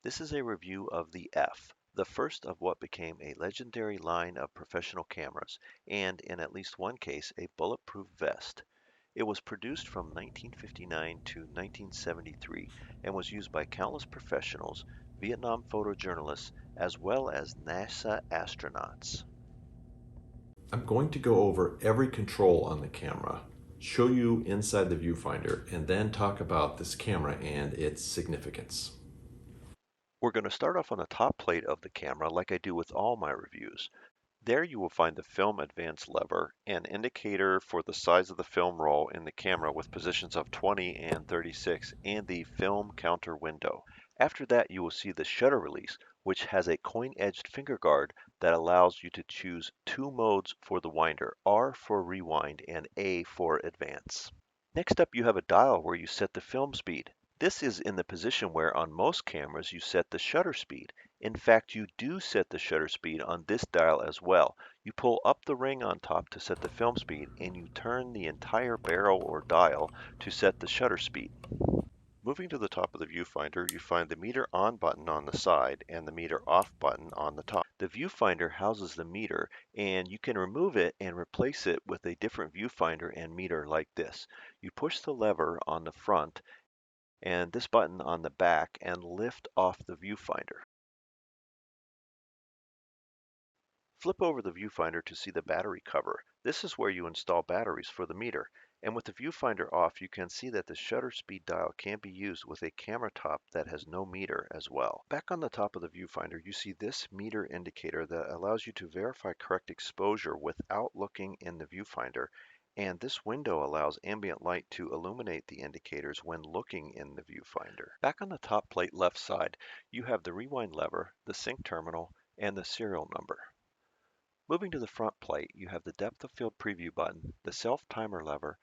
This is a review of the F, the first of what became a legendary line of professional cameras, and in at least one case, a bulletproof vest. It was produced from 1959 to 1973 and was used by countless professionals, Vietnam photojournalists, as well as NASA astronauts. I'm going to go over every control on the camera, show you inside the viewfinder, and then talk about this camera and its significance. We're going to start off on the top plate of the camera like I do with all my reviews. There you will find the film advance lever, an indicator for the size of the film roll in the camera with positions of 20 and 36, and the film counter window. After that you will see the shutter release, which has a coin-edged finger guard that allows you to choose two modes for the winder, R for rewind and A for advance. Next up you have a dial where you set the film speed. This is in the position where on most cameras you set the shutter speed. In fact, you do set the shutter speed on this dial as well. You pull up the ring on top to set the film speed, and you turn the entire barrel or dial to set the shutter speed. Moving to the top of the viewfinder, you find the meter on button on the side and the meter off button on the top. The viewfinder houses the meter, and you can remove it and replace it with a different viewfinder and meter like this. You push the lever on the front and this button on the back and lift off the viewfinder. Flip over the viewfinder to see the battery cover. This is where you install batteries for the meter. And with the viewfinder off, you can see that the shutter speed dial can be used with a camera top that has no meter as well. Back on the top of the viewfinder, you see this meter indicator that allows you to verify correct exposure without looking in the viewfinder. And this window allows ambient light to illuminate the indicators when looking in the viewfinder. Back on the top plate left side, you have the rewind lever, the sync terminal, and the serial number. Moving to the front plate, you have the depth of field preview button, the self timer lever,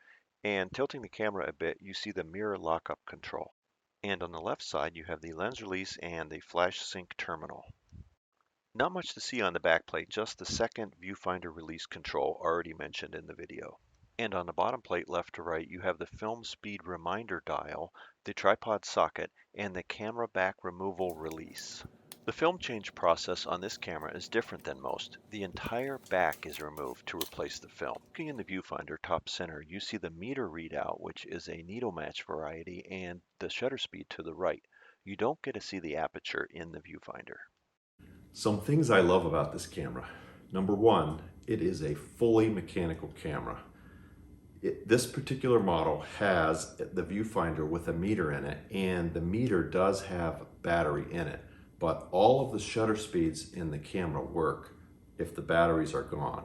and tilting the camera a bit, you see the mirror lockup control. And on the left side, you have the lens release and the flash sync terminal. Not much to see on the back plate, just the second viewfinder release control already mentioned in the video. And on the bottom plate left to right, you have the film speed reminder dial, the tripod socket, and the camera back removal release. The film change process on this camera is different than most. The entire back is removed to replace the film. Looking in the viewfinder top center, you see the meter readout, which is a needle match variety, and the shutter speed to the right. You don't get to see the aperture in the viewfinder. Some things I love about this camera. Number one, it is a fully mechanical camera. This particular model has the viewfinder with a meter in it, and the meter does have battery in it, but all of the shutter speeds in the camera work if the batteries are gone.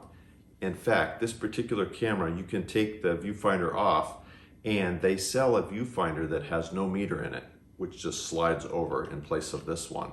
In fact, this particular camera, you can take the viewfinder off and they sell a viewfinder that has no meter in it, which just slides over in place of this one.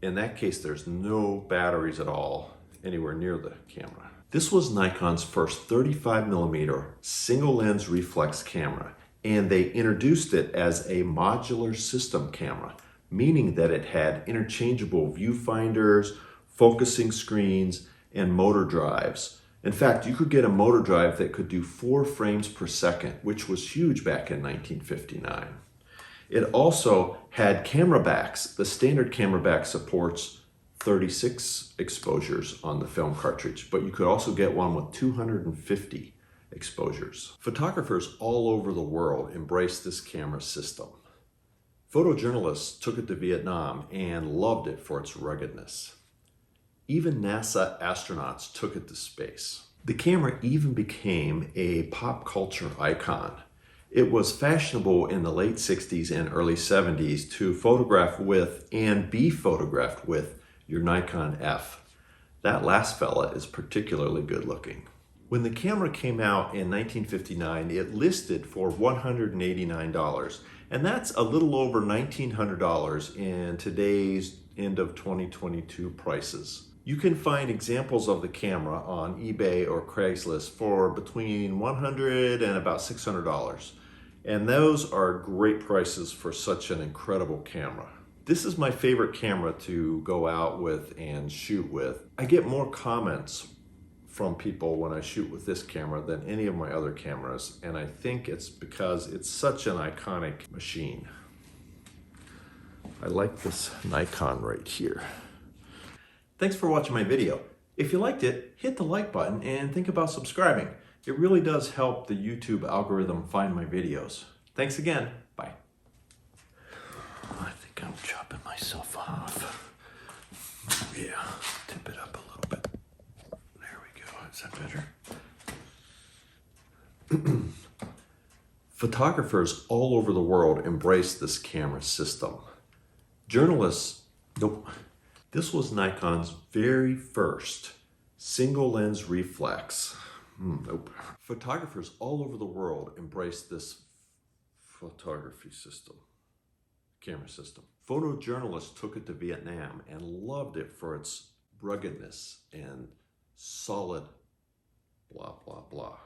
In that case, there's no batteries at all anywhere near the camera. This was Nikon's first 35mm single lens reflex camera, and they introduced it as a modular system camera, meaning that it had interchangeable viewfinders, focusing screens, and motor drives. In fact, you could get a motor drive that could do 4 frames per second, which was huge back in 1959. It also had camera backs. The standard camera back supports 36 exposures on the film cartridge, but you could also get one with 250 exposures. Photographers all over the world embraced this camera system. Photojournalists took it to Vietnam and loved it for its ruggedness. Even NASA astronauts took it to space. The camera even became a pop culture icon. It was fashionable in the late 60s and early 70s to photograph with and be photographed with your Nikon F. That last fella is particularly good looking. When the camera came out in 1959, it listed for $189, and that's a little over $1,900 in today's end of 2022 prices. You can find examples of the camera on eBay or Craigslist for between $100 and about $600. And those are great prices for such an incredible camera. This is my favorite camera to go out with and shoot with. I get more comments from people when I shoot with this camera than any of my other cameras, and I think it's because it's such an iconic machine. I like this Nikon right here. Thanks for watching my video. If you liked it, hit the like button and think about subscribing. It really does help the YouTube algorithm find my videos. Thanks again. Bye. I think I'm chopping myself off. Yeah, tip it up a little bit. There we go. Is that better? Photographers all over the world embrace this camera system. Journalists, nope. This was Nikon's very first single lens reflex. Nope. Photographers all over the world embrace this photography system, camera system. Photojournalists took it to Vietnam and loved it for its ruggedness and solid blah, blah, blah.